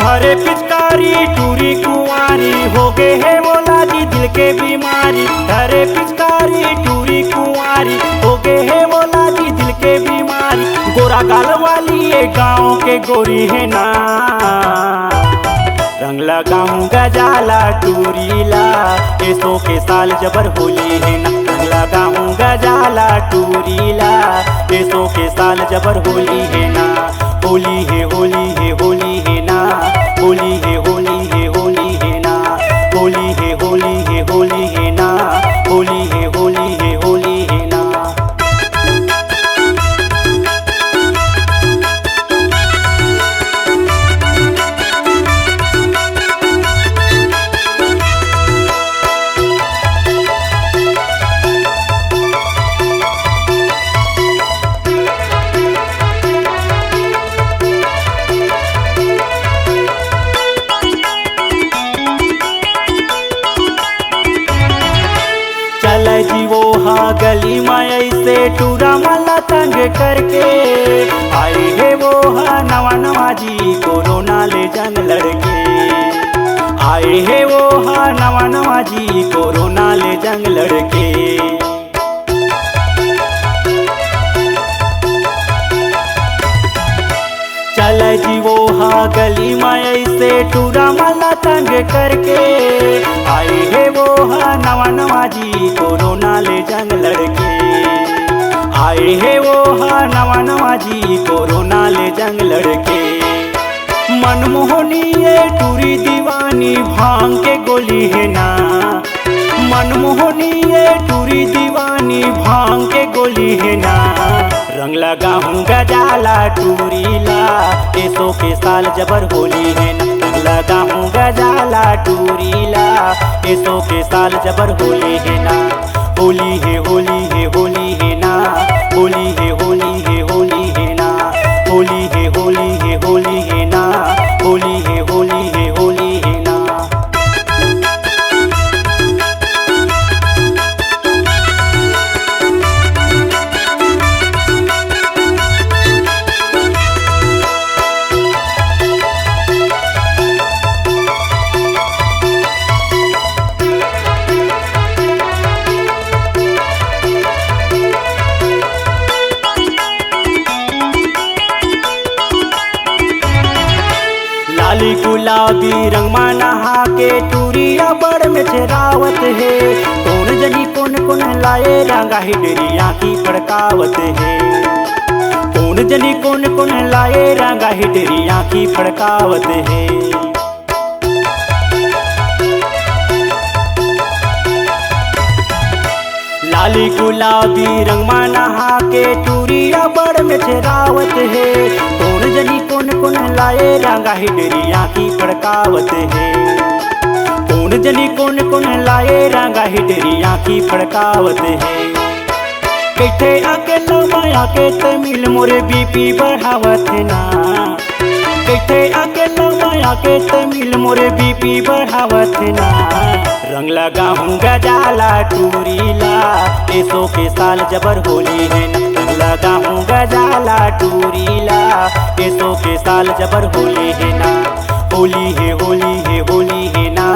धरे पिचकारी टूरी कुंवारी हो गए है बोला जी दिल के बीमारी। धरे पिचकारी टूरी कुंवारी हो गए है बोला जी दिल के बीमारी। गोरा गाल वाली ये गाँव के गोरी है ना, रंग लगाऊं गजाला टूरीला ऐसो के साल जबर होली है ना। रंग लगाऊं गजाला टूरीला ऐसो के साल जबर होली है ना। होली है होली है होली है ना, होली है होली है होली है ना, होली है होली है होली है ना, होली है होली है होली है ना। चल जी वो हाँ गली में ऐसे टूरा माला तंग करके आए है वो हाँ नवा नवा जी कोरोना ले जंग लड़के। आए है वो हाँ नवा नवा जी कोरोना ले जंग लड़के। चल जी वो हाँ गली में ऐसे टूरा माला तंग करके आए है वो हाँ नवा नवा जी कोरोना ले जंग लड़के। आए है वो हाँ नवा नवा जी कोरोना ले जंग लड़के। मनमोहनी ये टूरी दीवानी भांग के गोली है ना। मनमोहनी ये टूरी दीवानी भांग के गोली है ना। रंग लगाऊं गजाला टूरीला ऐसो के साल जबर होली है ना। रंग लगाऊं गजाला टूरीला ऐसो के साल जबर होली है ना। होली है होली है होली है ना, होली है होली है होली है ना, होली है होली है होली है ना, होली है होली है होली है ना। लाली गुलाबी रंग में नहा के टूरिया बड़ में छेरावत है। कौन जनी कौन कौन लाए रंगा हिडरिया की फड़कावत है। कौन जनी कौन कौन लाए रंगा हिडरिया की फड़कावत है। लाली गुलाबी रंग में नहा के टूरिया बड़ में छेरावत है। कौन जनी कौन कौन लाए रंगा हिडरिया की फड़कावत है। कौन जनी कौन कौन लाए रंगा हिडरिया की फड़कावत है। कैठे आके लमाया के तमिल मोरे बीपी बढ़ावत ना। कैठे आके लमाया के तमिल मोरे बीपी बढ़ावत ना। रंग लगाऊं गजाला टूरीला ऐसो के साल जबर होली है ना। रंग लगाऊं गजाला टूरीला ऐसो के साल जबर होली है ना। होली है होली है होली है ना।